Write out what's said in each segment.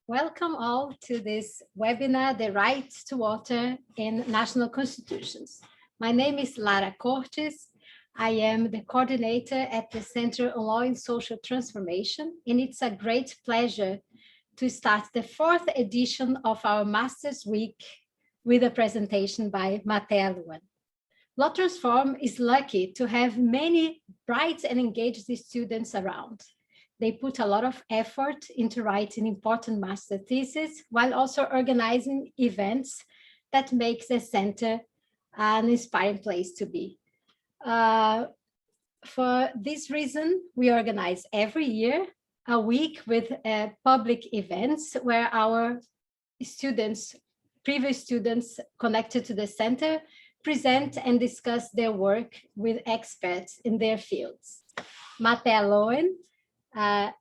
Welcome all to this webinar, The Right to Water in National Constitutions. My name is Lara Cortes. I am the coordinator at the Center on Law and Social Transformation, and it's a great pleasure to start the 4th edition of our Masters Week with a presentation by Mathea Loen. Law Transform is lucky to have many bright and engaged students around. They put a lot of effort into writing important master theses while also organizing events that makes the center an inspiring place to be. For this reason, we organize every year a week with public events where our students, previous students connected to the center, present and discuss their work with experts in their fields. Mathea Loen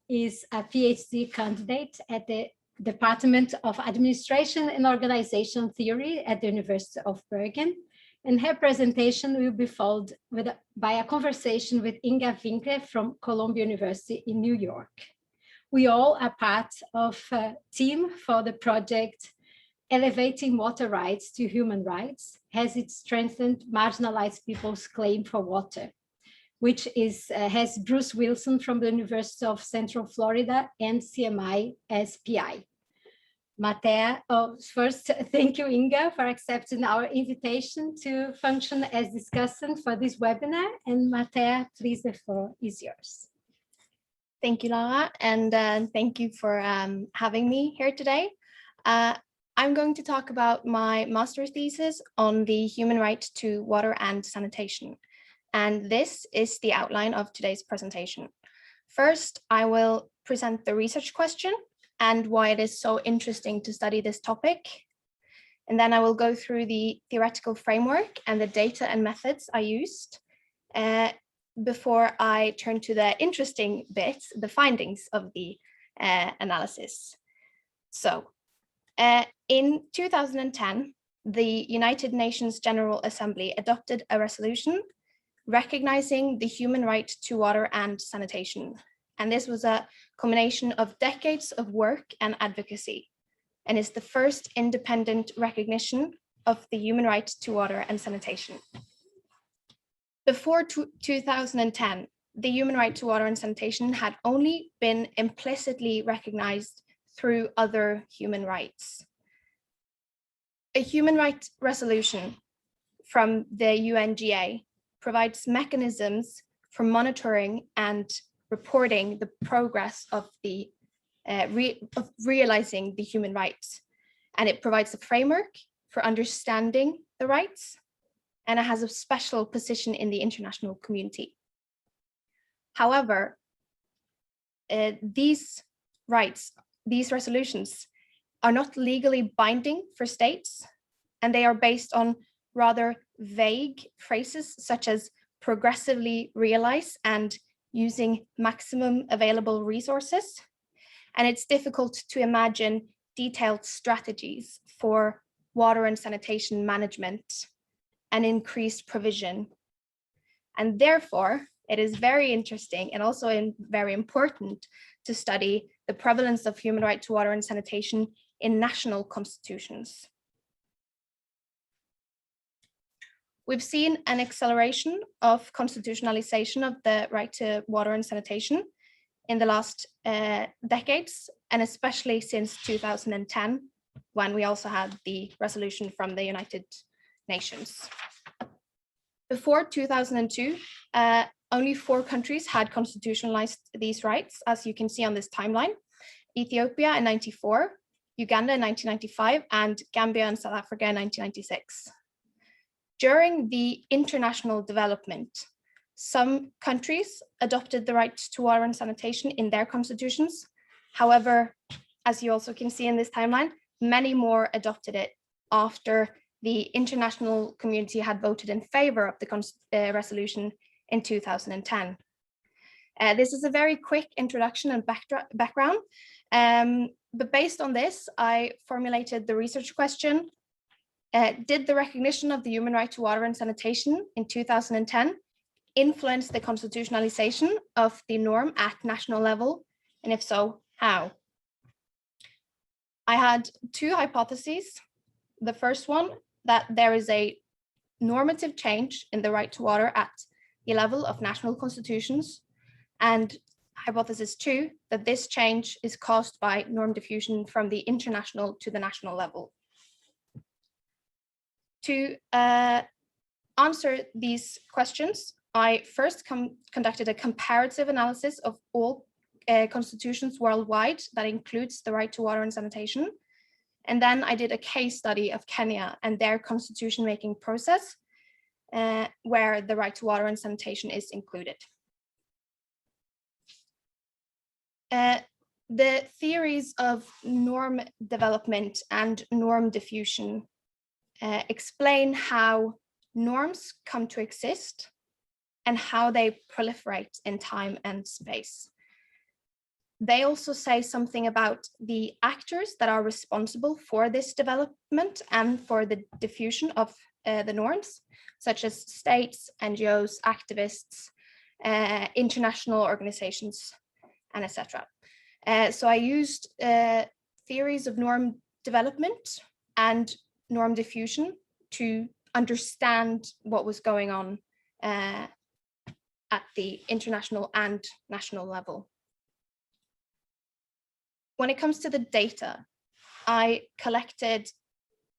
is a PhD candidate at the Department of Administration and Organization Theory at the University of Bergen, and her presentation will be followed by a conversation with Inga Winkler from Columbia University in New York. We all are part of a team for the project Elevating Water Rights to Human Rights, as it strengthened marginalized people's claim for water, which has Bruce Wilson from the University of Central Florida and CMI as PI. Mathea, first, thank you, Inga, for accepting our invitation to function as discussant for this webinar. And Mathea, please, the floor is yours. Thank you, Lara, and thank you for having me here today. I'm going to talk about my master's thesis on the human right to water and sanitation. And this is the outline of today's presentation. First, I will present the research question and why it is so interesting to study this topic. And then I will go through the theoretical framework and the data and methods I used before I turn to the interesting bits, the findings of the analysis. So in 2010, the United Nations General Assembly adopted a resolution recognizing the human right to water and sanitation. And this was a combination of decades of work and advocacy, and is the first independent recognition of the human right to water and sanitation. Before 2010, the human right to water and sanitation had only been implicitly recognized through other human rights. A human rights resolution from the UNGA provides mechanisms for monitoring and reporting the progress of the realizing the human rights. And it provides a framework for understanding the rights, and it has a special position in the international community. However, these resolutions are not legally binding for states, and they are based on rather vague phrases such as progressively realize and using maximum available resources. And it's difficult to imagine detailed strategies for water and sanitation management and increased provision. And therefore, it is very interesting and also very important to study the prevalence of human right to water and sanitation in national constitutions. We've seen an acceleration of constitutionalization of the right to water and sanitation in the last decades, and especially since 2010, when we also had the resolution from the United Nations. Before 2002, only 4 countries had constitutionalized these rights, as you can see on this timeline: Ethiopia in 1994, Uganda in 1995, and Gambia and South Africa in 1996. During the international development, some countries adopted the right to water and sanitation in their constitutions. However, as you also can see in this timeline, many more adopted it after the international community had voted in favor of the resolution in 2010. This is a very quick introduction and background, but based on this, I formulated the research question: did the recognition of the human right to water and sanitation in 2010 influence the constitutionalization of the norm at national level? And if so, how? I had two hypotheses. The first one, that there is a normative change in the right to water at the level of national constitutions. And hypothesis two, that this change is caused by norm diffusion from the international to the national level. To answer these questions, I first conducted a comparative analysis of all constitutions worldwide that includes the right to water and sanitation. And then I did a case study of Kenya and their constitution making process, where the right to water and sanitation is included. The theories of norm development and norm diffusion explain how norms come to exist and how they proliferate in time and space. They also say something about the actors that are responsible for this development and for the diffusion of the norms, such as states, NGOs, activists, international organizations, and etc. So I used theories of norm development and norm diffusion to understand what was going on at the international and national level. When it comes to the data, I collected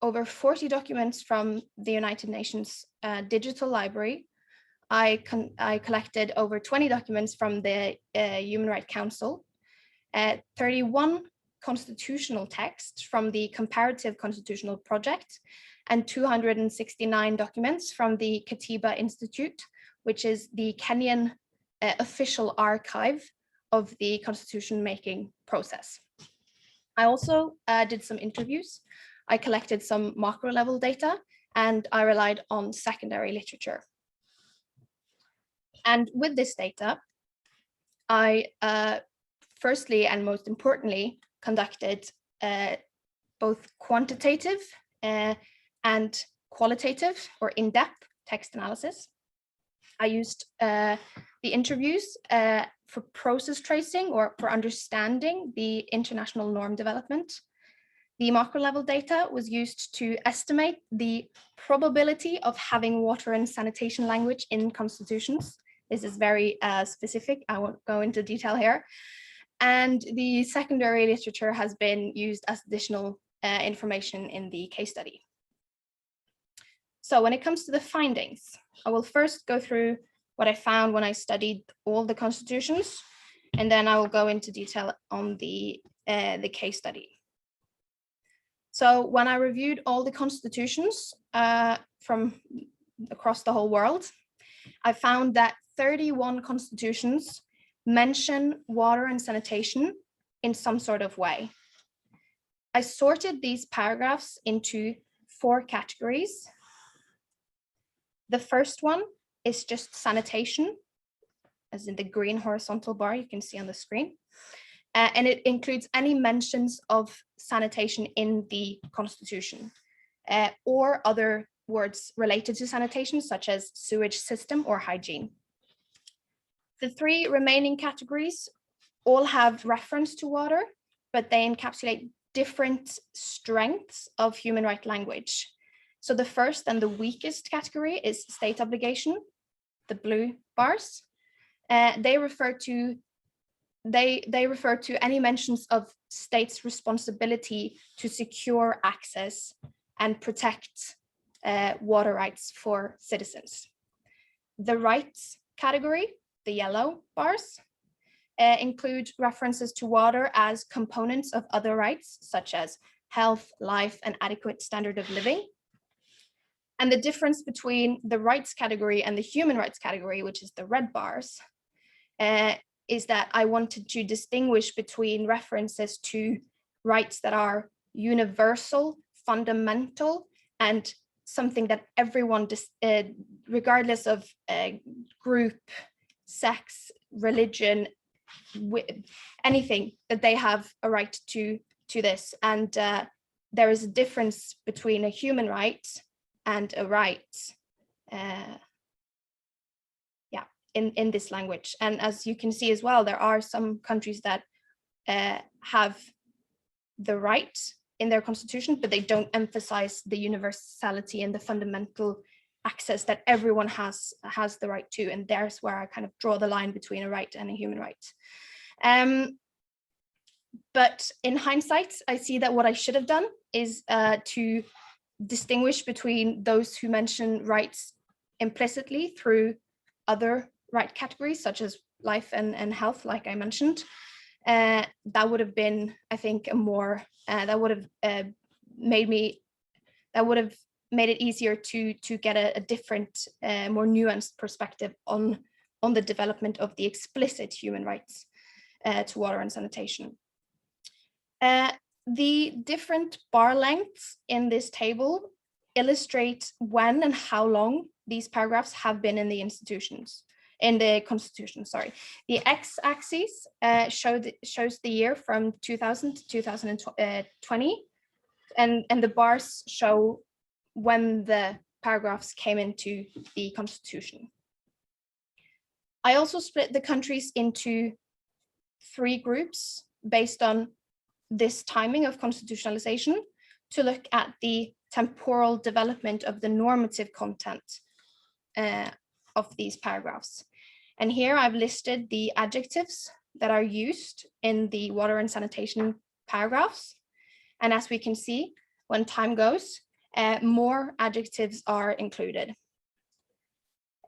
over 40 documents from the United Nations digital library. I collected over 20 documents from the Human Rights Council, 31 constitutional texts from the Comparative Constitutional Project, and 269 documents from the Katiba Institute, which is the Kenyan official archive of the constitution making process. I also did some interviews. I collected some macro level data, and I relied on secondary literature. And with this data, I firstly and most importantly conducted both quantitative and qualitative or in-depth text analysis. I used the interviews for process tracing or for understanding the international norm development. The macro level data was used to estimate the probability of having water and sanitation language in constitutions. This is very specific. I won't go into detail here. And the secondary literature has been used as additional information in the case study. So when it comes to the findings, I will first go through what I found when I studied all the constitutions, and then I will go into detail on the case study. So when I reviewed all the constitutions from across the whole world, I found that 31 constitutions mention water and sanitation in some sort of way. I sorted these paragraphs into 4 categories. The first one is just sanitation, as in the green horizontal bar you can see on the screen. And it includes any mentions of sanitation in the constitution or other words related to sanitation, such as sewage system or hygiene. The 3 remaining categories all have reference to water, but they encapsulate different strengths of human rights language. So the first and the weakest category is state obligation, the blue bars. They refer to any mentions of states' responsibility to secure access and protect water rights for citizens. The rights category, the yellow bars, include references to water as components of other rights, such as health, life, and adequate standard of living. And the difference between the rights category and the human rights category, which is the red bars, is that I wanted to distinguish between references to rights that are universal, fundamental, and something that everyone, regardless of group, sex, religion, anything, that they have a right to this. And there is a difference between a human right and a right. Yeah. in this language. And as you can see as well, there are some countries that have the right in their constitution, but they don't emphasize the universality and the fundamental access that everyone has the right to. And there's where I kind of draw the line between a right and a human right. But in hindsight, I see that what I should have done is to distinguish between those who mention rights implicitly through other right categories, such as life and health, like I mentioned. That would have been, I think, a more, that would have made it easier to get a different, more nuanced perspective on the development of the explicit human rights to water and sanitation. The different bar lengths in this table illustrate when and how long these paragraphs have been in the constitution, sorry. The x-axis shows the year from 2000 to 2020, and the bars show when the paragraphs came into the constitution. I also split the countries into 3 groups based on this timing of constitutionalization to look at the temporal development of the normative content of these paragraphs. And here I've listed the adjectives that are used in the water and sanitation paragraphs. And as we can see, when time goes, more adjectives are included.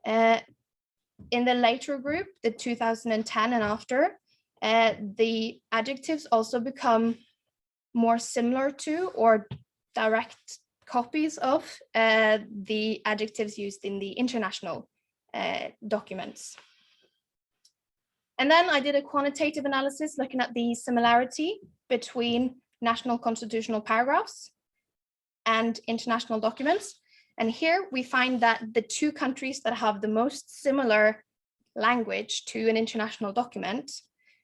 In the later group, the 2010 and after, the adjectives also become more similar to or direct copies of the adjectives used in the international documents. And then I did a quantitative analysis looking at the similarity between national constitutional paragraphs and international documents. And here we find that the 2 countries that have the most similar language to an international document,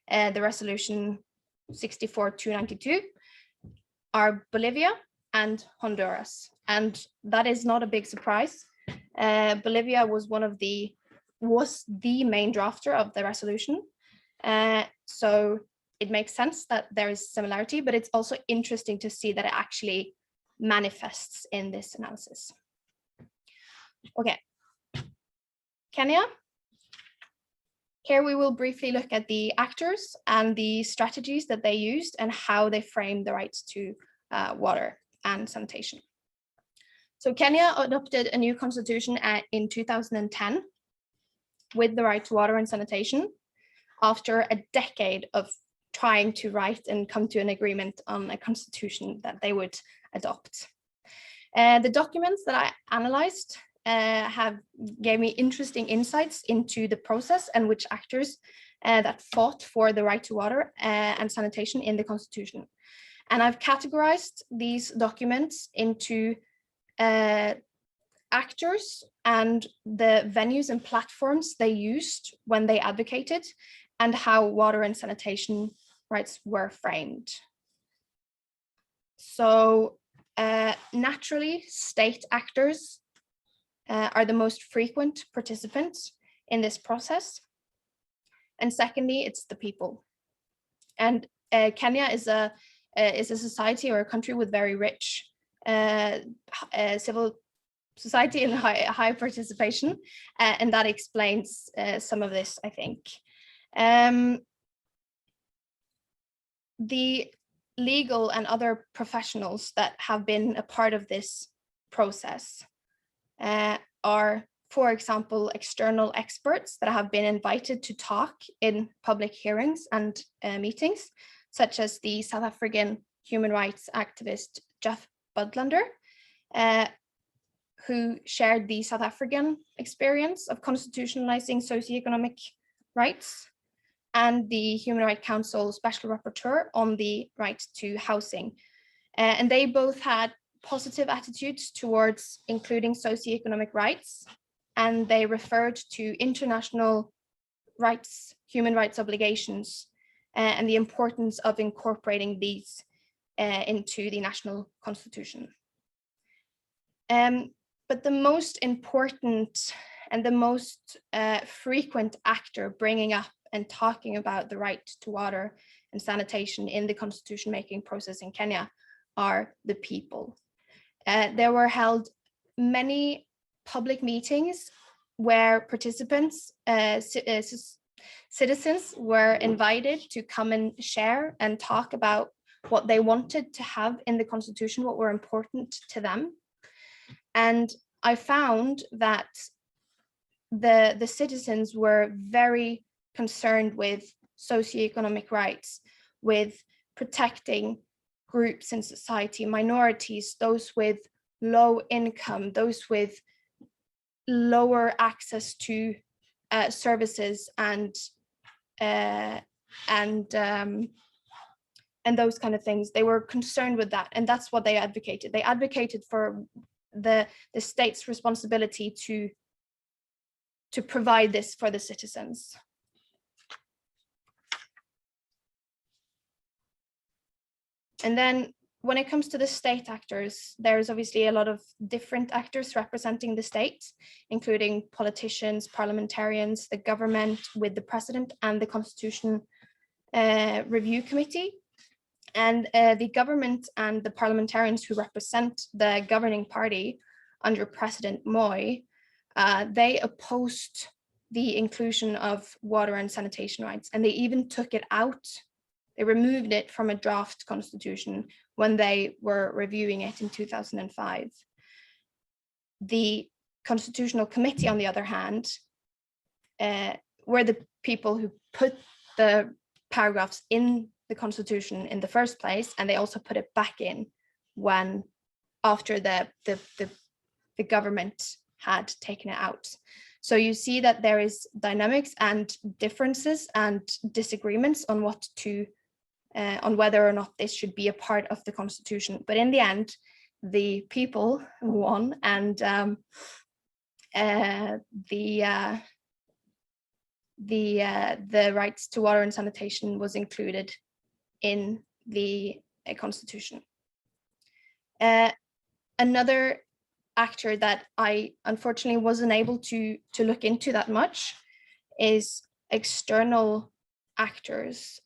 the resolution 64/292, are Bolivia and Honduras. And that is not a big surprise. Bolivia was the main drafter of the resolution. So it makes sense that there is similarity, but it's also interesting to see that it actually manifests in this analysis. Okay, Kenya. Here we will briefly look at the actors and the strategies that they used and how they framed the rights to water and sanitation. So Kenya adopted a new constitution in 2010 with the right to water and sanitation after a decade of trying to write and come to an agreement on a constitution that they would adopt. The documents that I analyzed gave me interesting insights into the process and which actors that fought for the right to water and sanitation in the constitution. And I've categorized these documents into actors and the venues and platforms they used when they advocated and how water and sanitation rights were framed. So naturally, state actors are the most frequent participants in this process. And secondly, it's the people. And Kenya is a society or a country with very rich civil society and high participation, and that explains some of this, I think. The legal and other professionals that have been a part of this process are, for example, external experts that have been invited to talk in public hearings and meetings, such as the South African human rights activist Jeff Budlander, who shared the South African experience of constitutionalizing socioeconomic rights, and the Human Rights Council Special Rapporteur on the right to housing. And they both had positive attitudes towards including socioeconomic rights, and they referred to international rights, human rights obligations, and the importance of incorporating these into the national constitution. But the most important and the most frequent actor bringing up and talking about the right to water and sanitation in the constitution making process in Kenya are the people. There were held many public meetings where participants, citizens were invited to come and share and talk about what they wanted to have in the constitution, what were important to them. And I found that the citizens were very concerned with socioeconomic rights, with protecting groups in society, minorities, those with low income, those with lower access to services and those kind of things. They were concerned with that, and that's what they advocated. They advocated for the state's responsibility to provide this for the citizens. And then when it comes to the state actors, there's obviously a lot of different actors representing the state, including politicians, parliamentarians, the government with the president and the Constitution Review Committee. And the government and the parliamentarians who represent the governing party under President Moi, they opposed the inclusion of water and sanitation rights, and they even took it out. They removed it from a draft constitution when they were reviewing it in 2005. The Constitutional Committee, on the other hand, were the people who put the paragraphs in the constitution in the first place, and they also put it back in when after the government had taken it out. So you see that there is dynamics and differences and disagreements on what to on whether or not this should be a part of the constitution. But in the end, the people won, and the rights to water and sanitation was included in the constitution. Another actor that I unfortunately wasn't able to look into that much is external actors.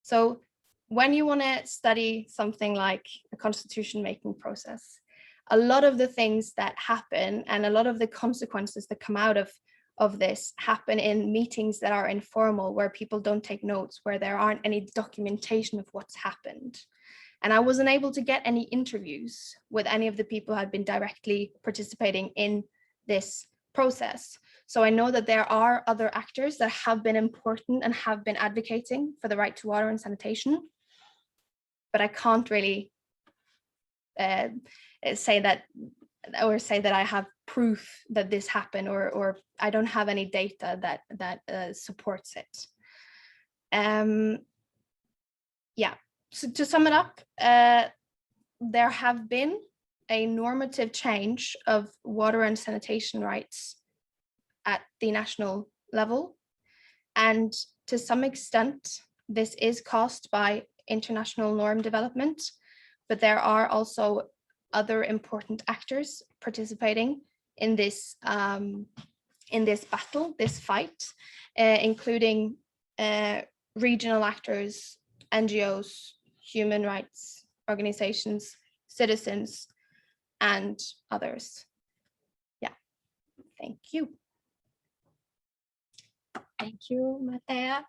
So when you want to study something like a constitution making process, a lot of the things that happen and a lot of the consequences that come out of this happen in meetings that are informal, where people don't take notes, where there aren't any documentation of what's happened. And I wasn't able to get any interviews with any of the people who had been directly participating in this process. So I know that there are other actors that have been important and have been advocating for the right to water and sanitation, but I can't really say that I have proof that this happened, or I don't have any data that supports it. Yeah, so to sum it up, there have been a normative change of water and sanitation rights at the national level. And to some extent, this is caused by international norm development, but there are also other important actors participating in this battle, this fight, including regional actors, NGOs, human rights organizations, citizens, and others. Yeah, thank you. Thank you, Mathea.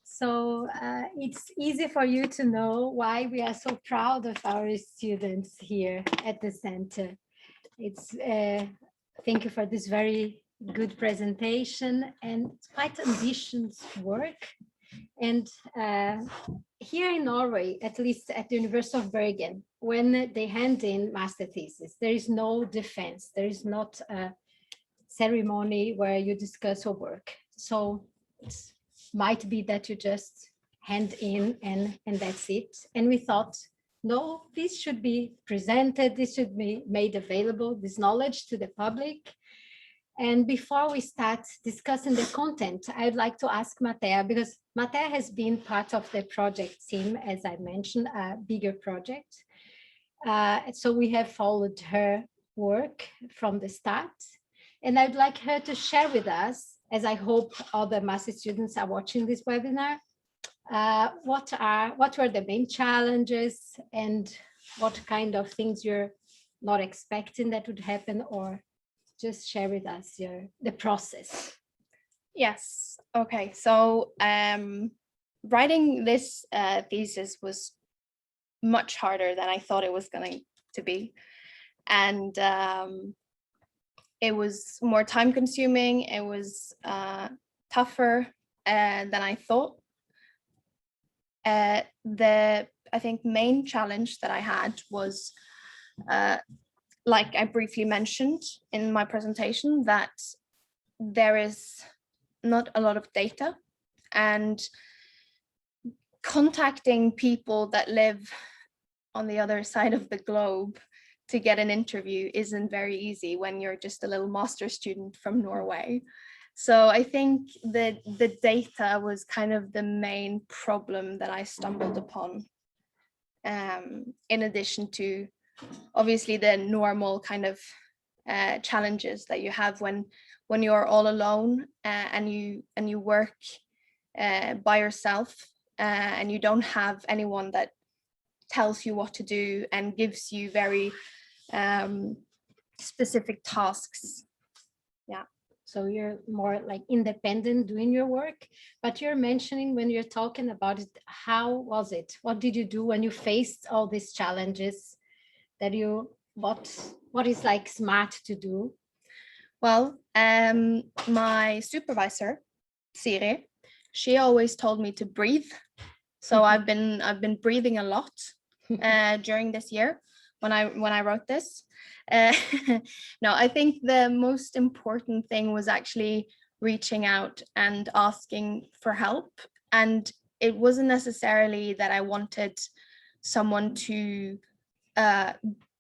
So it's easy for you to know why we are so proud of our students here at the center. It's thank you for this very good presentation, and it's quite ambitious work. And here in Norway, at least at the University of Bergen, when they hand in master thesis, there is no defense. There is not a ceremony where you discuss your work. So it might be that you just hand in and that's it. And we thought, no, this should be presented. This should be made available, this knowledge to the public. And before we start discussing the content, I'd like to ask Mathea, because Mathea has been part of the project team, as I mentioned, a bigger project. So we have followed her work from the start. And I'd like her to share with us, as I hope all the master students are watching this webinar, what were the main challenges and what kind of things you're not expecting that would happen, or just share with us the process. Yes. Okay. So writing this thesis was much harder than I thought it was going to be. And it was more time consuming. It was tougher than I thought. I think main challenge that I had was, like I briefly mentioned in my presentation, that there is not a lot of data, and contacting people that live on the other side of the globe to get an interview isn't very easy when you're just a little master student from Norway. So I think that the data was kind of the main problem that I stumbled upon, in addition to obviously the normal kind of challenges that you have when you're all alone and you work by yourself, and you don't have anyone that tells you what to do and gives you very specific tasks. Yeah. So you're more like independent doing your work, but you're mentioning when you're talking about it, how was it? What did you do when you faced all these challenges that what is like smart to do? Well, my supervisor, Siri, she always told me to breathe. So I've been breathing a lot during this year when I wrote this. No, I think the most important thing was actually reaching out and asking for help. And it wasn't necessarily that I wanted someone to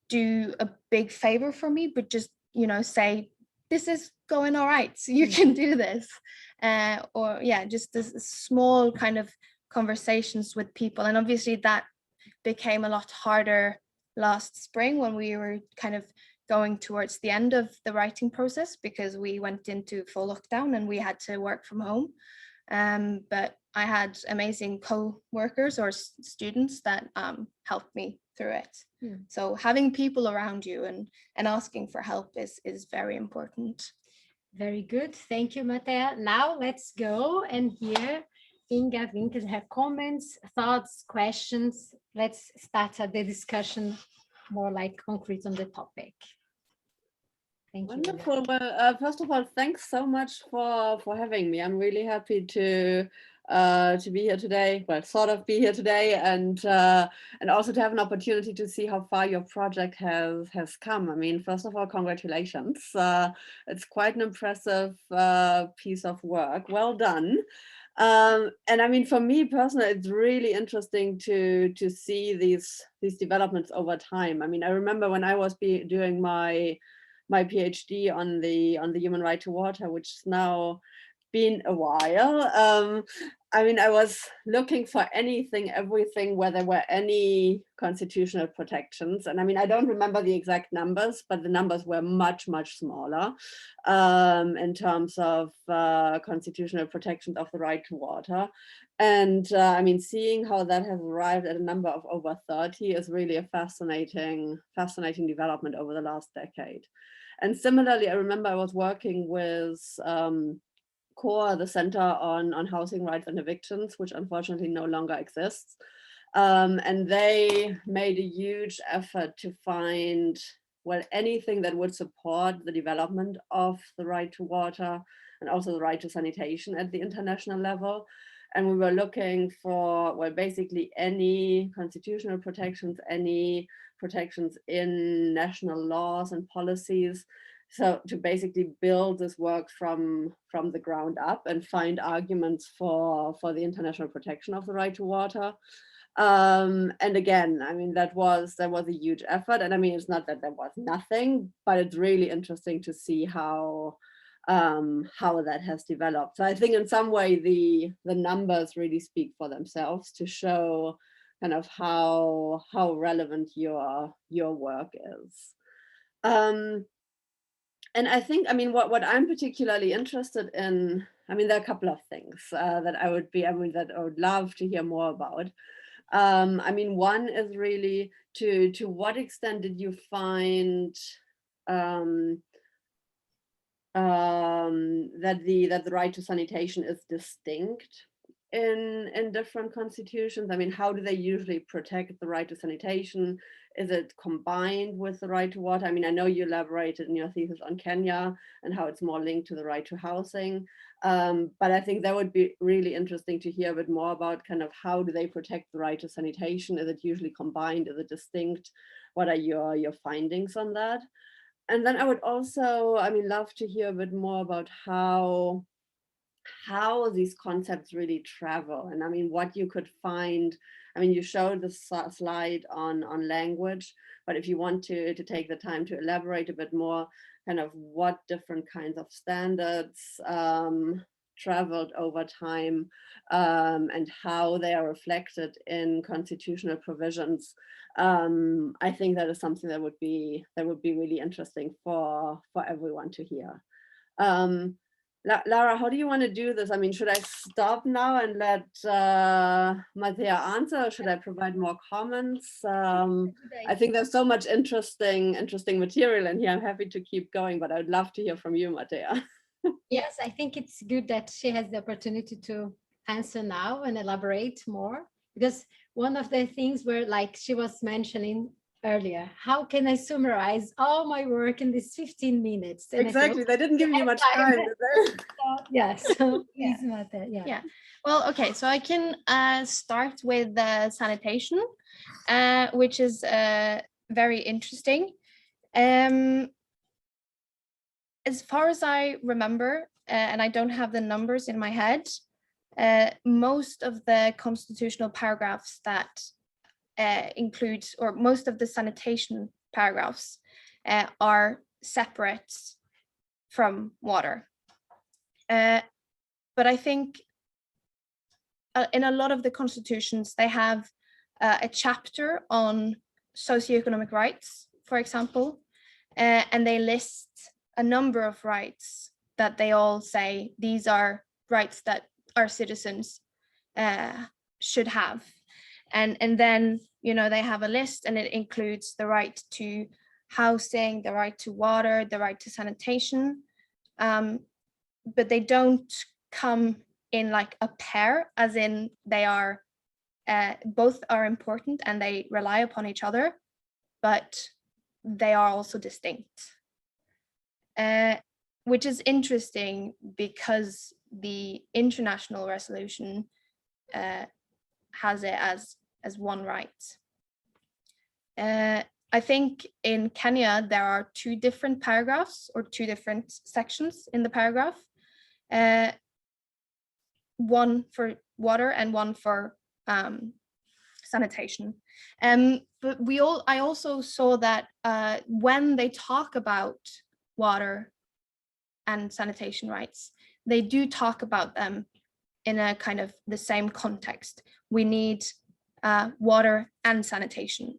do a big favor for me, but just, say, this is going all right, so you can do this. Or yeah, just this small kind of conversations with people. And obviously that became a lot harder last spring when we were kind of going towards the end of the writing process, because we went into full lockdown and we had to work from home. But I had amazing co-workers or students that helped me through it. So having people around you and asking for help is very important. Very good. Thank you, Mathea. Now let's go and hear Inga Winkel, her comments, thoughts, questions. Let's start the discussion more like concrete on the topic. Thank you. Wonderful. Well, first of all, thanks so much for having me. I'm really happy to be here today. Well, sort of be here today, and also to have an opportunity to see how far your project has come. I mean, first of all, congratulations. It's quite an impressive piece of work. Well done. And I mean, for me personally, it's really interesting to see these developments over time. I mean, I remember when I was doing my PhD on the human right to water, which is now been a while. I mean, I was looking for everything where there were any constitutional protections. And I mean, I don't remember the exact numbers, but the numbers were much, much smaller in terms of constitutional protections of the right to water. And I mean, seeing how that has arrived at a number of over 30 is really a fascinating development over the last decade. And similarly, I remember I was working with CORE, the Center on Housing Rights and Evictions, which unfortunately no longer exists. And they made a huge effort to find, well, anything that would support the development of the right to water and also the right to sanitation at the international level. And we were looking for, well, basically any constitutional protections, any protections in national laws and policies. So to basically build this work from the ground up and find arguments for the international protection of the right to water. And again, I mean, that was a huge effort. And I mean, it's not that there was nothing, but it's really interesting to see how how that has developed. So I think in some way the numbers really speak for themselves to show kind of how relevant your work is. And I think, I mean, what I'm particularly interested in, I mean, there are a couple of things that I would love to hear more about. I mean, one is really to what extent did you find that the right to sanitation is distinct in different constitutions? I mean, how do they usually protect the right to sanitation? Is it combined with the right to water? I mean, I know you elaborated in your thesis on Kenya and how it's more linked to the right to housing. But I think that would be really interesting to hear a bit more about kind of how do they protect the right to sanitation? Is it usually combined? Is it distinct? What are your findings on that? And then I would also, I mean, love to hear a bit more about how these concepts really travel. And I mean, what you could find. I mean, you showed the slide on language, but if you want to take the time to elaborate a bit more, kind of what different kinds of standards traveled over time and how they are reflected in constitutional provisions. I think that is something that would be really interesting for everyone to hear. Lara, how do you want to do this? I mean, should I stop now and let Mathea answer, or should I provide more comments? I think there's so much interesting material in here. I'm happy to keep going, but I would love to hear from you, Mathea. Yes, I think it's good that she has the opportunity to answer now and elaborate more, because one of the things where, like she was mentioning earlier, how can I summarize all my work in these 15 minutes? And exactly, they didn't give you much time, did they? Yes, so please, Mathea. Yeah. Well, okay, so I can start with sanitation, which is very interesting. As far as I remember, and I don't have the numbers in my head, most of the constitutional paragraphs that include, or most of the sanitation paragraphs are separate from water. But I think in a lot of the constitutions, they have a chapter on socioeconomic rights, for example, and they list a number of rights that they all say these are rights that our citizens should have. And then, you know, they have a list, and it includes the right to housing, the right to water, the right to sanitation. But they don't come in like a pair, as in they are, both are important and they rely upon each other, but they are also distinct. Which is interesting because the international resolution has it as one right. I think in Kenya, there are two different paragraphs or two different sections in the paragraph. One for water and one for sanitation. But I also saw that when they talk about water and sanitation rights, they do talk about them in a kind of the same context. We need water and sanitation.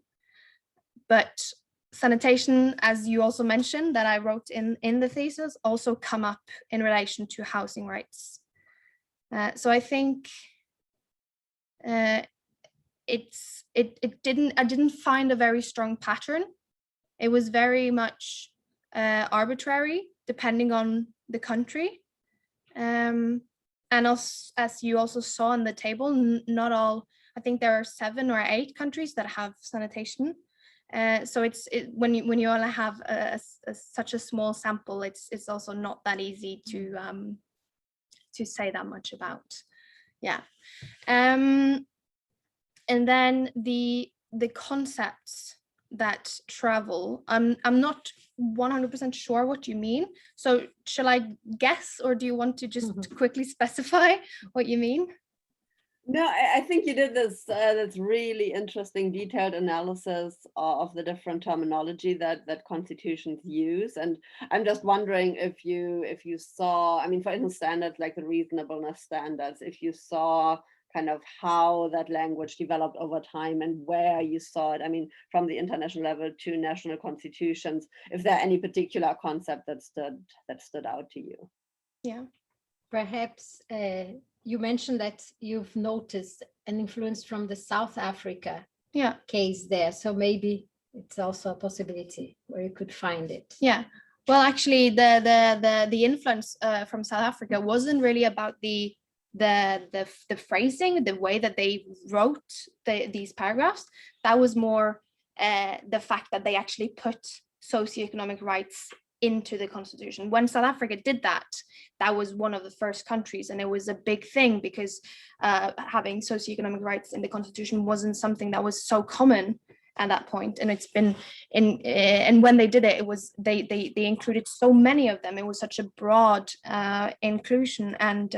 But sanitation, as you also mentioned, that I wrote in the thesis, also come up in relation to housing rights. So I think I didn't find a very strong pattern. It was very much arbitrary, depending on the country. And also, as you also saw in the table, not all, I think there are 7 or 8 countries that have sanitation. So when you only have such a small sample, it's also not that easy to say that much about. Yeah. And then the concepts that travel, I'm not 100% sure what you mean. So shall I guess, or do you want to just quickly specify what you mean? No, I think you did this that's really interesting, detailed analysis of the different terminology that constitutions use. And I'm just wondering if you saw, I mean, for instance, standards like the reasonableness standards, if you saw kind of how that language developed over time and where you saw it. I mean, from the international level to national constitutions, if there are any particular concept that stood out to you. Yeah. Perhaps you mentioned that you've noticed an influence from the South Africa case there. So maybe it's also a possibility where you could find it. Yeah. Well, actually, the influence from South Africa wasn't really about the phrasing, the way that they wrote these paragraphs. That was more the fact that they actually put socioeconomic rights into the constitution. When South Africa did that, that was one of the first countries, and it was a big thing because having socioeconomic rights in the constitution wasn't something that was so common at that point. And it's been and when they did it, it was they included so many of them. It was such a broad inclusion, and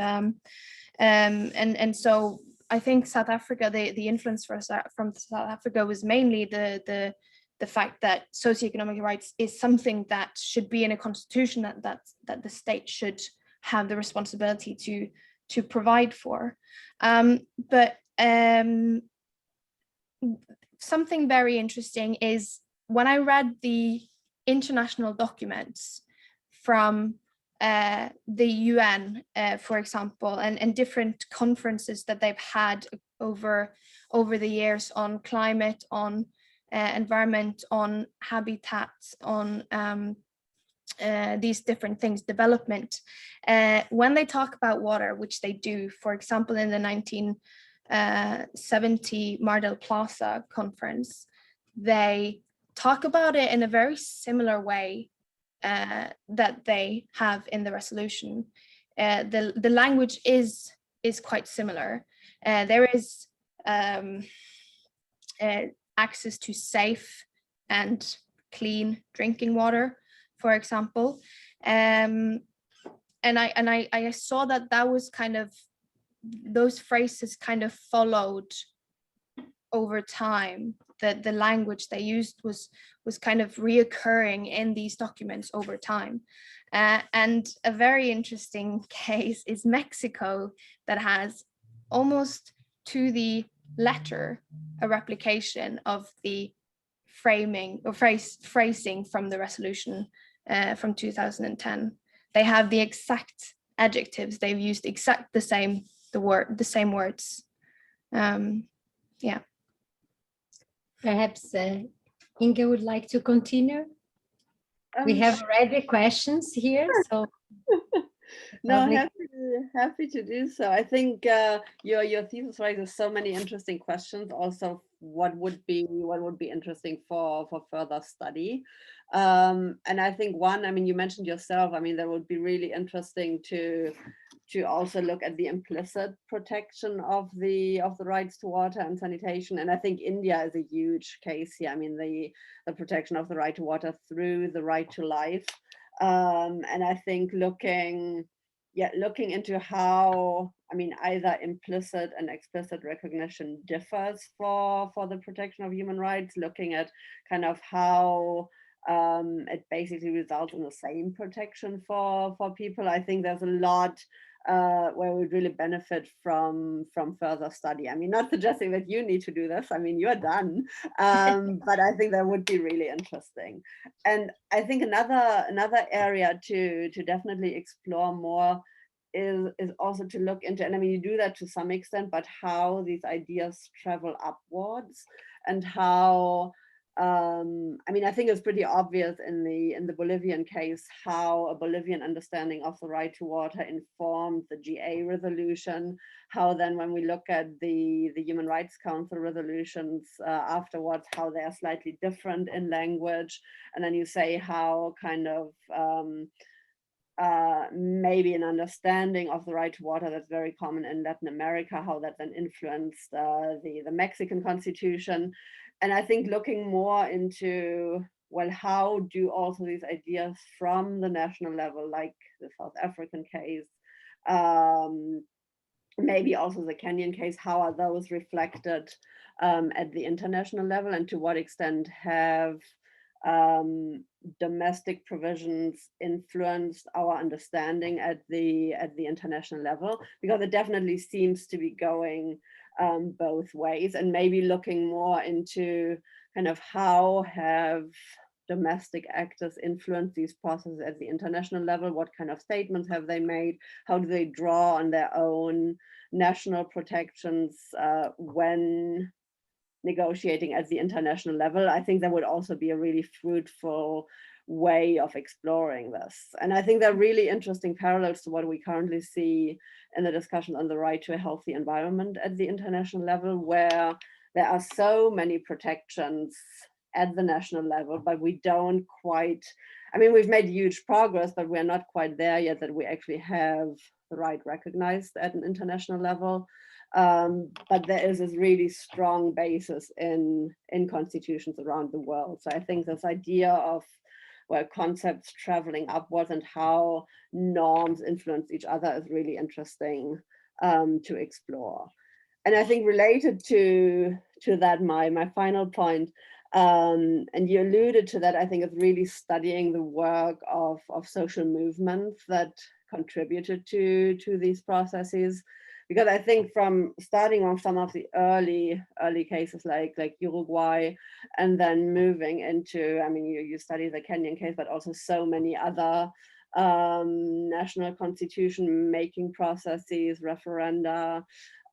so I think South Africa, the influence from South Africa was mainly the fact that socioeconomic rights is something that should be in a constitution, that the state should have the responsibility to provide for. But something very interesting is when I read the international documents from the UN, for example, and different conferences that they've had over the years on climate, on environment, on habitats, on these different things, development. When they talk about water, which they do, for example, in the 1970 Mar del Plata conference, they talk about it in a very similar way that they have in the resolution. The language is quite similar. There is access to safe and clean drinking water, for example, and I saw that was kind of, those phrases kind of followed over time. That the language they used was kind of reoccurring in these documents over time. And a very interesting case is Mexico, that has almost to the letter a replication of the framing or phrasing from the resolution from 2010. They have the exact adjectives, they've used exact the same words. Yeah. Perhaps Inge would like to continue. We have already questions here, so no, happy to do so. I think your thesis raises so many interesting questions. Also, what would be interesting for further study. And I think one, I mean, you mentioned yourself, I mean, that would be really interesting to also look at the implicit protection of the rights to water and sanitation. And I think India is a huge case here. I mean, the protection of the right to water through the right to life. And I think looking into how, I mean, either implicit and explicit recognition differs for the protection of human rights, looking at kind of how it basically results in the same protection for people. I think there's a lot where we really benefit from further study. I mean, not suggesting that you need to do this. I mean, you're done, but I think that would be really interesting. And I think another area to definitely explore more is also to look into, and I mean, you do that to some extent, but how these ideas travel upwards, and how I mean, I think it's pretty obvious in the Bolivian case how a Bolivian understanding of the right to water informed the GA resolution, how then when we look at the Human Rights Council resolutions afterwards, how they are slightly different in language, and then you say how kind of maybe an understanding of the right to water that's very common in Latin America, how that then influenced the Mexican constitution. And I think looking more into, well, how do also these ideas from the national level, like the South African case, maybe also the Kenyan case, how are those reflected at the international level, and to what extent have domestic provisions influenced our understanding at the international level, because it definitely seems to be going both ways, and maybe looking more into kind of how have domestic actors influence these processes at the international level, what kind of statements have they made, how do they draw on their own national protections when negotiating at the international level. I think that would also be a really fruitful way of exploring this. And I think there are really interesting parallels to what we currently see in the discussion on the right to a healthy environment at the international level, where there are so many protections at the national level, but we don't quite, I mean, we've made huge progress, but we're not quite there yet that we actually have the right recognized at an international level. But there is this really strong basis in constitutions around the world. So I think this idea of concepts traveling upwards and how norms influence each other is really interesting to explore. And I think related to that, my final point, and you alluded to that, I think it's really studying the work of social movements that contributed to these processes. Because I think from starting on some of the early cases like Uruguay, and then moving into, I mean, you study the Kenyan case, but also so many other national constitution making processes, referenda,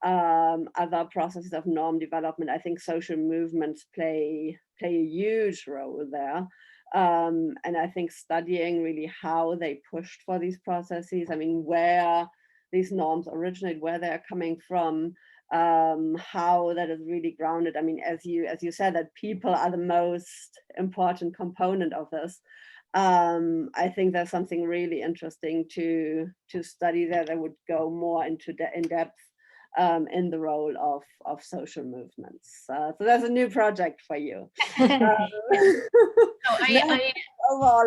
other processes of norm development. I think social movements play a huge role there. And I think studying really how they pushed for these processes, I mean, where these norms originate, where they're coming from, how that is really grounded. I mean, as you said, that people are the most important component of this. I think there's something really interesting to study there that would go more into in depth in the role of social movements. So there's a new project for you. Overall,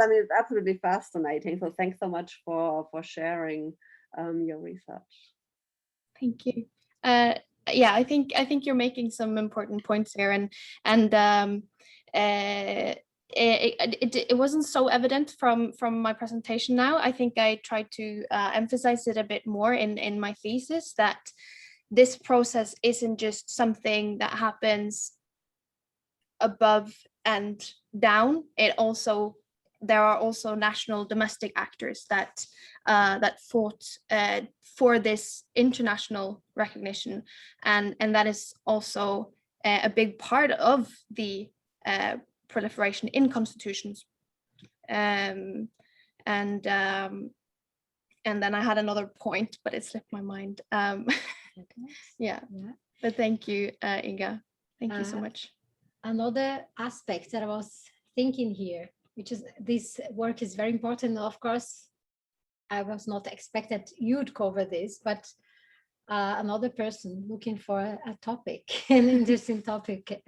I mean, it's absolutely fascinating. So thanks so much for sharing your research. Thank you. Yeah, I think you're making some important points here, and it wasn't so evident from my presentation now. I think I tried to emphasize it a bit more in my thesis, that this process isn't just something that happens above and down. There are also national domestic actors that fought for this international recognition, and that is also a big part of the proliferation in constitutions. And then I had another point, but it slipped my mind. Yeah, but thank you, Inga. Thank you so much. Another aspect that I was thinking here, which is this work is very important. Of course, I was not expected you'd cover this, but another person looking for a topic, an interesting topic.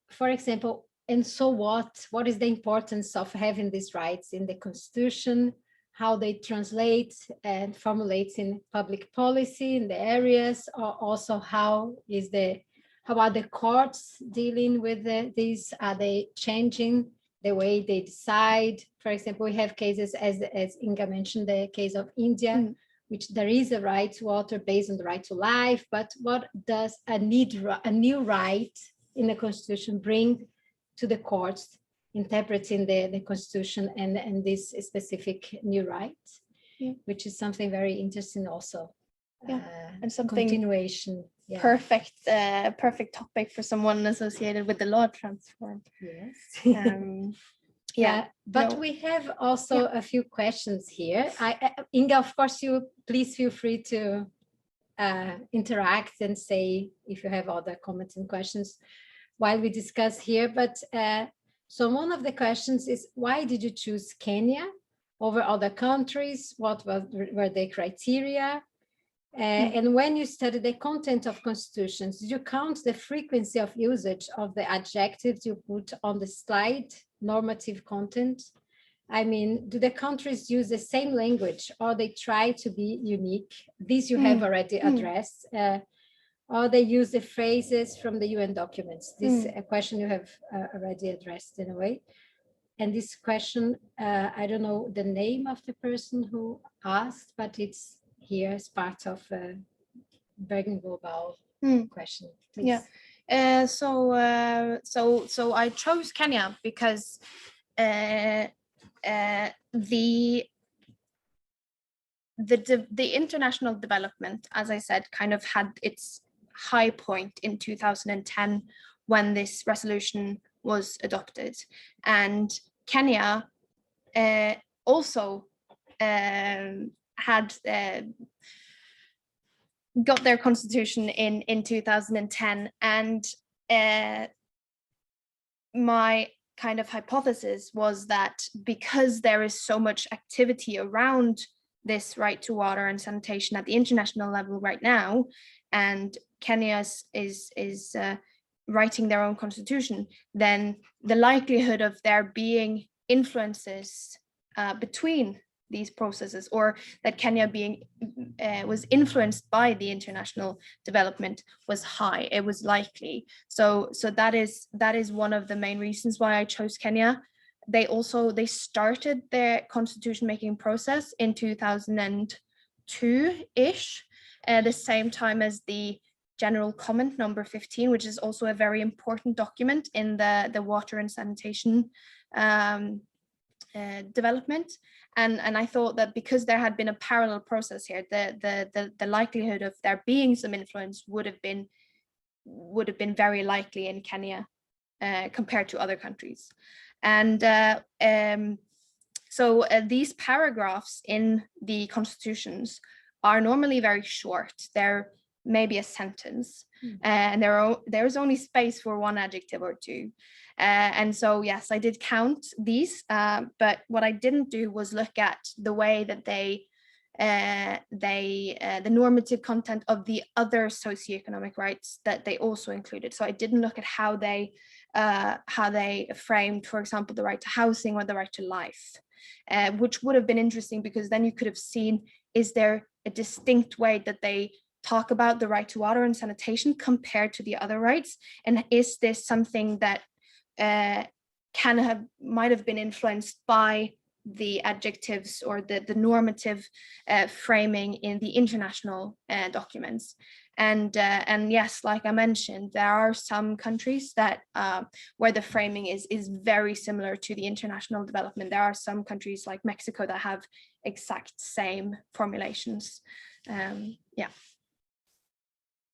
For example, and so what is the importance of having these rights in the Constitution, how they translate and formulate in public policy in the areas, or also how are the courts dealing with these? Are they changing the way they decide? For example, we have cases, as Inga mentioned, the case of India, which there is a right to water based on the right to life, but what does a new right in the Constitution bring to the courts interpreting the Constitution and this specific new right, which is something very interesting also. And something continuation. Perfect topic for someone associated with the law transform. Yes. But we have also a few questions here. Inga, of course, please feel free to interact and say if you have other comments and questions while we discuss here. But so one of the questions is, why did you choose Kenya over other countries? What were the criteria? And when you study the content of constitutions, did you count the frequency of usage of the adjectives you put on the slide, normative content? I mean, do the countries use the same language or they try to be unique? These you have already addressed. Or they use the phrases from the UN documents. This a question you have already addressed in a way. And this question, I don't know the name of the person who asked, but it's here as part of Bergen Global question. Please. Yeah. So I chose Kenya because the international development, as I said, kind of had its high point in 2010 when this resolution was adopted, and Kenya also had got their constitution in 2010, and my kind of hypothesis was that because there is so much activity around this right to water and sanitation at the international level right now, and Kenya is writing their own constitution, then the likelihood of there being influences between these processes, or that Kenya was influenced by the international development, was high. It was likely. So that is one of the main reasons why I chose Kenya. They started their constitution making process in 2002-ish, at the same time as the General Comment number 15, which is also a very important document in the water and sanitation development. And I thought that because there had been a parallel process here, the likelihood of there being some influence would have been very likely in Kenya compared to other countries. And so these paragraphs in the constitutions are normally very short. They're maybe a sentence, and there's only space for one adjective or two. And so, yes, I did count these, but what I didn't do was look at the way that the normative content of the other socioeconomic rights that they also included. So I didn't look at how they framed, for example, the right to housing or the right to life, which would have been interesting, because then you could have seen, is there a distinct way that they talk about the right to water and sanitation compared to the other rights? And is this something that might have been influenced by the adjectives or the normative framing in the international documents? And yes, like I mentioned, there are some countries that where the framing is very similar to the international development. There are some countries like Mexico that have exact same formulations. Yeah.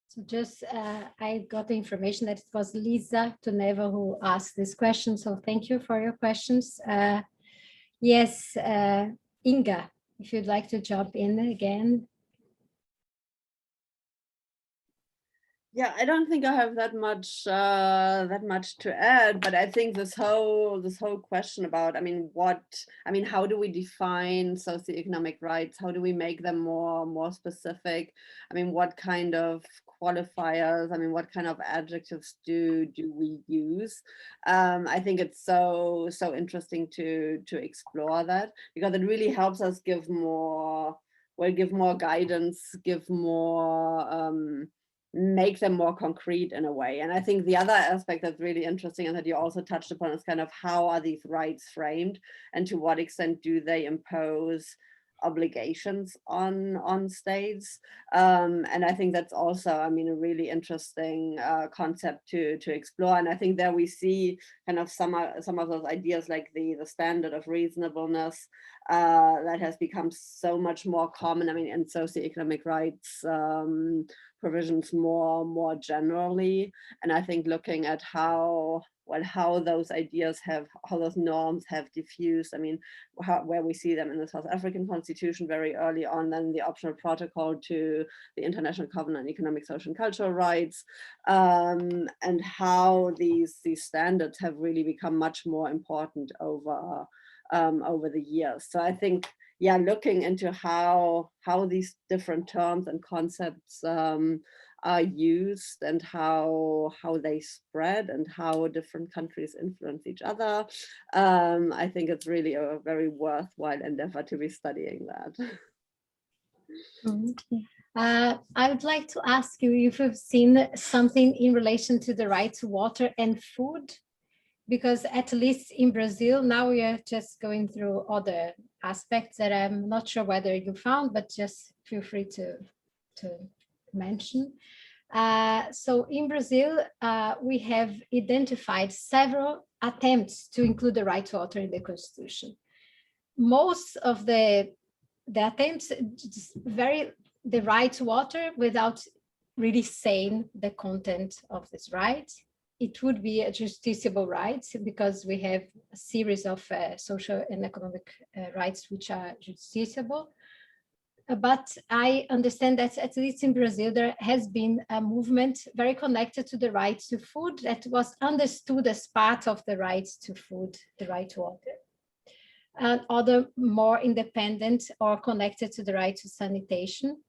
So just, I got the information that it was Lisa Tuneva who asked this question. So thank you for your questions. Yes, Inga, if you'd like to jump in again. Yeah, I don't think I have that much to add, but I think this whole question about, how do we define socioeconomic rights? How do we make them more specific? I mean, what kind of qualifiers? I mean, what kind of adjectives do we use? I think it's so interesting to explore that, because it really helps us give more guidance, give more. Make them more concrete in a way. And I think the other aspect that's really interesting and that you also touched upon is kind of how are these rights framed, and to what extent do they impose obligations on states? And I think that's also, a really interesting concept to explore. And I think there we see kind of some of those ideas, like the standard of reasonableness that has become so much more common, in socioeconomic rights provisions more generally. And I think looking at how those ideas how those norms have diffused, where we see them in the South African Constitution very early on, then the optional protocol to the International Covenant on Economic, Social and Cultural Rights, and how these standards have really become much more important over the years. So I think, yeah, looking into how these different terms and concepts are used and how they spread and how different countries influence each other. I think it's really a very worthwhile endeavor to be studying that. I would like to ask you if you've seen something in relation to the right to water and food, because at least in Brazil, now we are just going through other aspects that I'm not sure whether you found, but just feel free to mention. So in Brazil, we have identified several attempts to include the right to water in the Constitution. Most of the attempts, the right to water without really saying the content of this right. It would be a justiciable right because we have a series of social and economic rights which are justiciable. But I understand that at least in Brazil, there has been a movement very connected to the right to food that was understood as part of the right to food, the right to water. And other more independent or connected to the right to sanitation.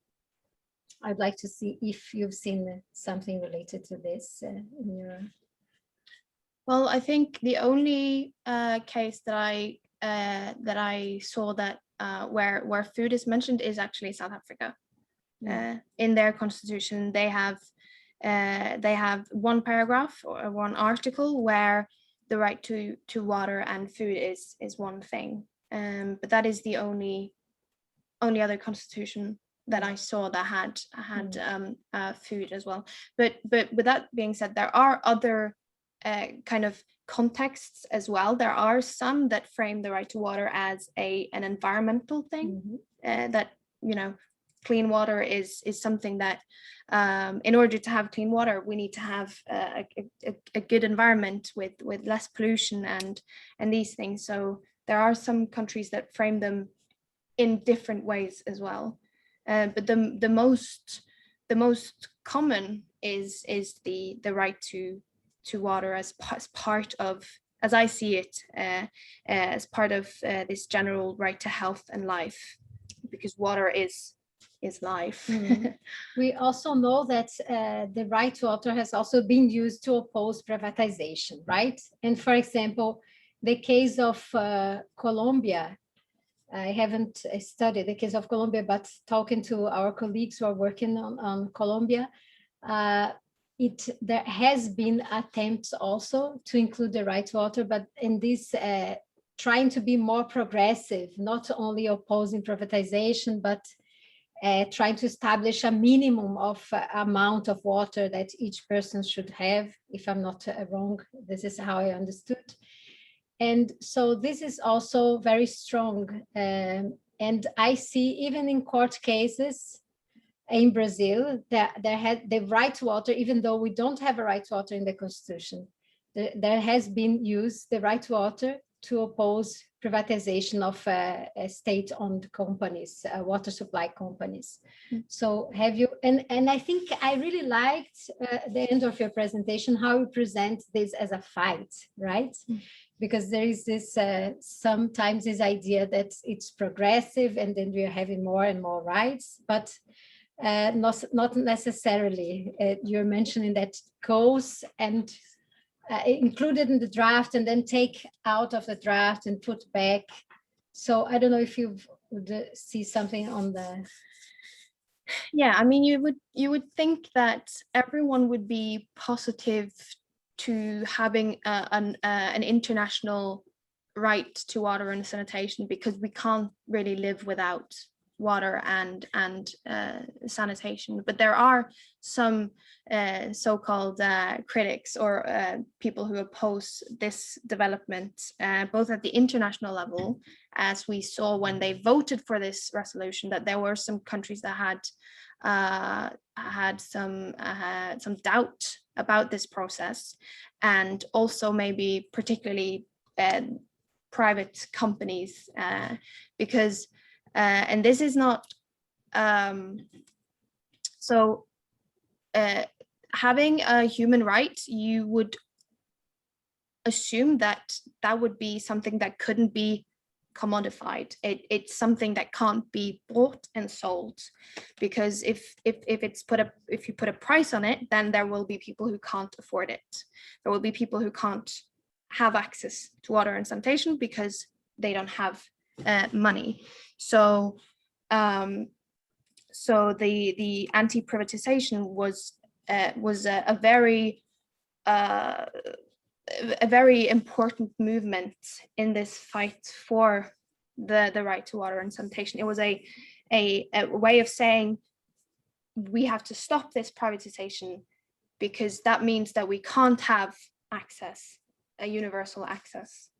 I'd like to see if you've seen something related to this in your... Well, I think the only case that I saw that where food is mentioned is actually South Africa. In their constitution, they have one paragraph or one article where the right to water and food is one thing, but that is the only other constitution that I saw that had food as well. But with that being said, there are other kind of contexts as well. There are some that frame the right to water as an environmental thing, that, you know, clean water is something that in order to have clean water, we need to have a good environment with less pollution and these things. So there are some countries that frame them in different ways as well. But the most common is the right to water as part of, as I see it, as part of this general right to health and life, because water is life. We also know that the right to water has also been used to oppose privatization, right? And for example, the case of Colombia, I haven't studied the case of Colombia, but talking to our colleagues who are working on Colombia, there has been attempts also to include the right to water, but in this trying to be more progressive, not only opposing privatization, but trying to establish a minimum of amount of water that each person should have. If I'm not wrong, this is how I understood. And so this is also very strong. And I see even in court cases in Brazil, that there had the right to water, even though we don't have a right to water in the Constitution, there has been used the right to water to oppose privatization of state-owned companies, water supply companies. So have you, and I think I really liked the end of your presentation, how you present this as a fight, right? Because there is this, sometimes this idea that it's progressive and then we are having more and more rights, but not necessarily. You're mentioning that goes and included in the draft and then take out of the draft and put back. So I don't know if you would see something on the... Yeah, I mean, you would think that everyone would be positive to having an international right to water and sanitation, because we can't really live without water and sanitation. But there are some so-called critics or people who oppose this development, both at the international level, as we saw when they voted for this resolution, that there were some countries that had some doubt about this process, and also maybe particularly private companies, because and this is not having a human right, you would assume that that would be something that couldn't be commodified. It's something that can't be bought and sold, because if you put a price on it, then there will be people who can't afford it. There will be people who can't have access to water and sanitation because they don't have money. So the anti-privatization was a very important movement in this fight for the right to water and sanitation. It was a way of saying we have to stop this privatization, because that means that we can't have access, a universal access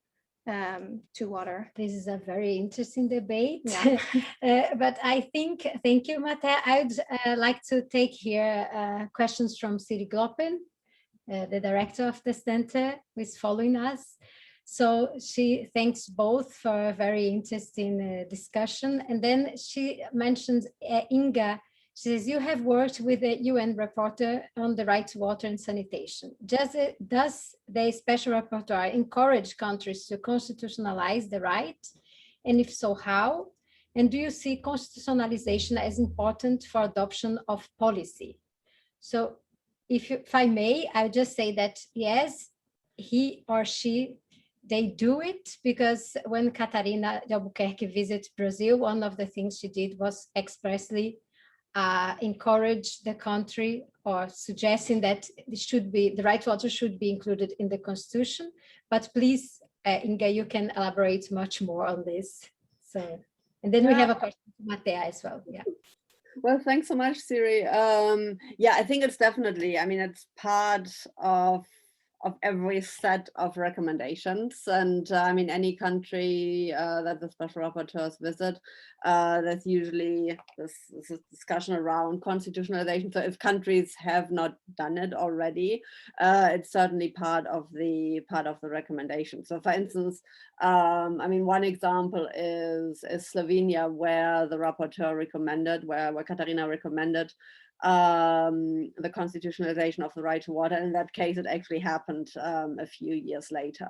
to water. This is a very interesting debate. Yeah. But I think, thank you, Mathea. I'd like to take here questions from Siri Gloppen, the director of the center, who is following us. So she thanks both for a very interesting discussion. And then she mentions Inga. She says, you have worked with the UN rapporteur on the right to water and sanitation. Does the special rapporteur encourage countries to constitutionalize the right? And if so, how? And do you see constitutionalization as important for adoption of policy? So if I may, I'll just say that yes, he or she, they do it, because when Catarina de Albuquerque visited Brazil, one of the things she did was expressly encourage the country, or suggesting that it should be, the right to water should be included in the constitution. But please, Inga, you can elaborate much more on this. So, and then we have a question to Mathea as well. Yeah. Well, thanks so much, Siri. Yeah, I think it's definitely, I mean, it's part of every set of recommendations. And I mean, any country that the special rapporteurs visit, there's usually this discussion around constitutionalization. So if countries have not done it already, it's certainly part of the recommendation. So for instance, I mean, one example is Slovenia, where the rapporteur recommended, where Katarina recommended the constitutionalization of the right to water. In that case, it actually happened a few years later.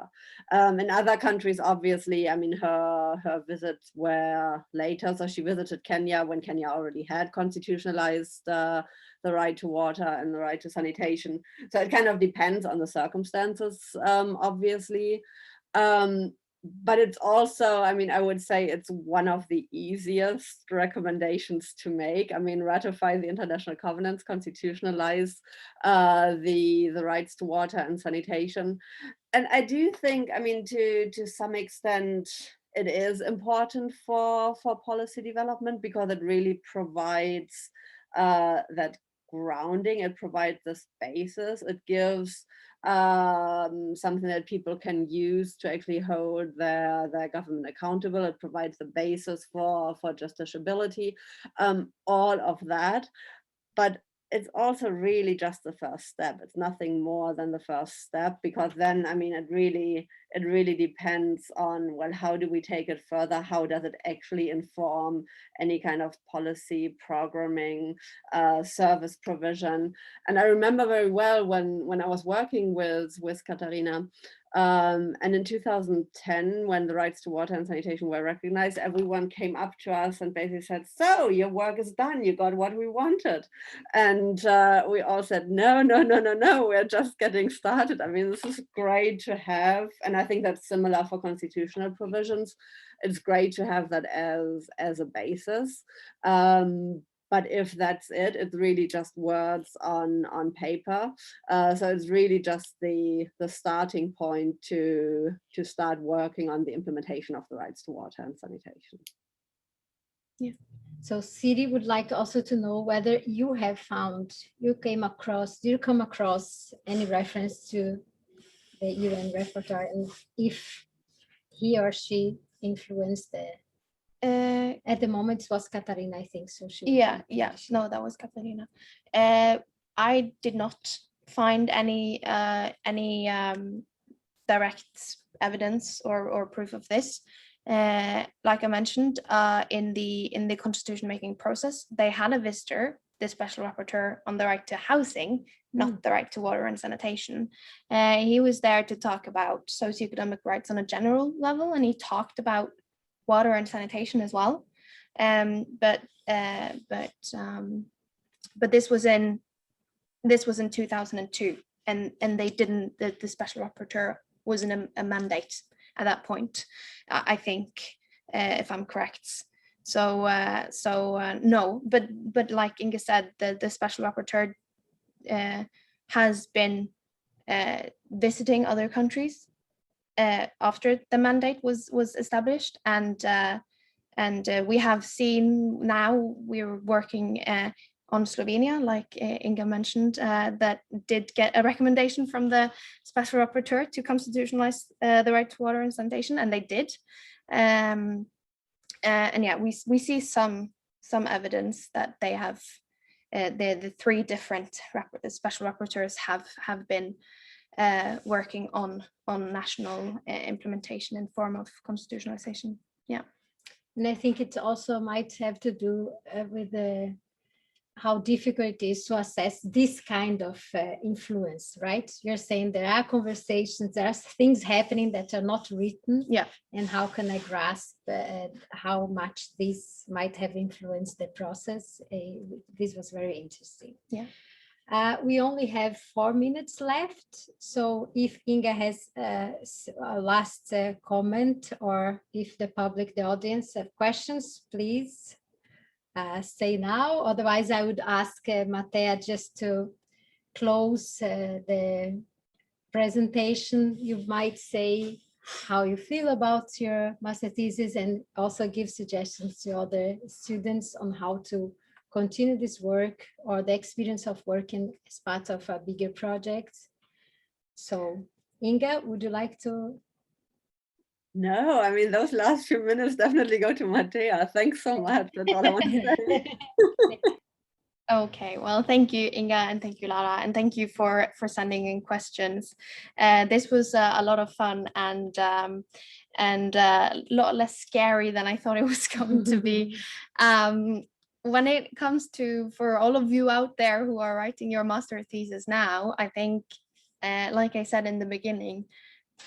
In other countries, obviously, I mean, her visits were later. So she visited Kenya when Kenya already had constitutionalized the right to water and the right to sanitation. So it kind of depends on the circumstances, obviously. But it's also, I mean, I would say it's one of the easiest recommendations to make. I mean, ratify the international covenants, constitutionalize the rights to water and sanitation. And I do think, I mean, to some extent, it is important for policy development, because it really provides that grounding. It provides this basis. It gives something that people can use to actually hold their government accountable. It provides the basis for justiciability, all of that. But it's also really just the first step. It's nothing more than the first step, because then, I mean, it really depends on, well, how do we take it further? How does it actually inform any kind of policy programming, service provision? And I remember very well when I was working with Katarina, and in 2010, when the rights to water and sanitation were recognized, everyone came up to us and basically said, so your work is done, you got what we wanted. And we all said, no, we're just getting started. I mean, this is great to have. And I think that's similar for constitutional provisions. It's great to have that as a basis. But if that's it, it's really just words on paper. So it's really just the starting point to start working on the implementation of the rights to water and sanitation. Yeah. So Siri would like also to know whether you have found, did you come across any reference to the UN rapporteur, and if he or she influenced the at the moment it was Katarina, I think. So she no, that was Katarina. I did not find any direct evidence or proof of this. Like I mentioned, in the constitution making process, they had a visitor, the special rapporteur on the right to housing, not the right to water and sanitation. He was there to talk about socioeconomic rights on a general level, and he talked about water and sanitation as well. But this was in 2002, and they didn't. The special rapporteur wasn't a mandate at that point, I think, if I'm correct. So no, but like Inga said, the special rapporteur has been visiting other countries after the mandate was established, and we have seen now we're working on Slovenia, like Inga mentioned, that did get a recommendation from the special rapporteur to constitutionalize the right to water and sanitation, and they did. And yeah, we see some evidence that they have the three different special rapporteurs have been working on national implementation in form of constitutionalization. Yeah. And I think it also might have to do with how difficult it is to assess this kind of influence, right? You're saying there are conversations, there are things happening that are not written. Yeah. And how can I grasp how much this might have influenced the process? This was very interesting. Yeah. We only have 4 minutes left. So if Inga has a last comment, or if the public, the audience have questions, please say now. Otherwise, I would ask Mathea just to close the presentation. You might say how you feel about your master thesis, and also give suggestions to other students on how to continue this work, or the experience of working as part of a bigger project. So Inga, would you like to? No, I mean, those last few minutes definitely go to Mathea. Thanks so much. That's all I want to say. Okay, well, thank you, Inga, and thank you, Lara, and thank you for sending in questions. This was a lot of fun, and a lot less scary than I thought it was going to be. When it comes to, for all of you out there who are writing your master thesis now, I think, like I said in the beginning,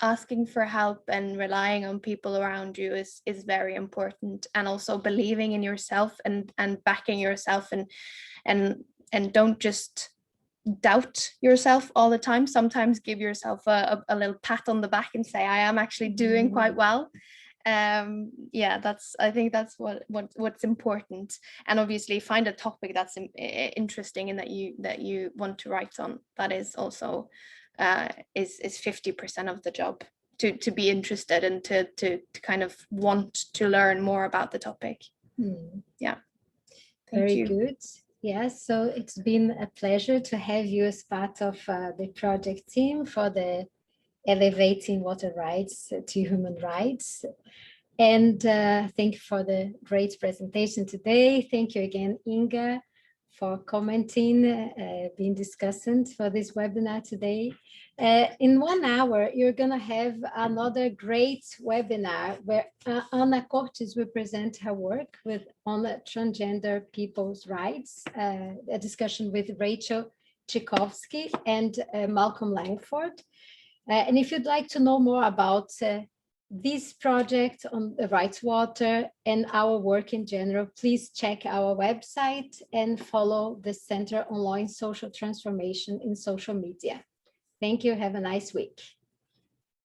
asking for help and relying on people around you is very important, and also believing in yourself and backing yourself, and don't just doubt yourself all the time. Sometimes give yourself a little pat on the back and say, I am actually doing quite well. Yeah, I think that's what's important. And obviously find a topic that's interesting and that you want to write on. That is also is 50% of the job, to be interested and to kind of want to learn more about the topic. Yeah. Very good. Yes, so it's been a pleasure to have you as part of the project team for the Elevating Water Rights to Human Rights. And thank you for the great presentation today. Thank you again, Inga, for commenting, being discussant for this webinar today. In 1 hour, you're going to have another great webinar where Anna Cortes will present her work on transgender people's rights, a discussion with Rachel Tchaikovsky and Malcolm Langford. And if you'd like to know more about this project on the right to water and our work in general, please check our website and follow the Center on Law and Social Transformation in social media. Thank you. Have a nice week.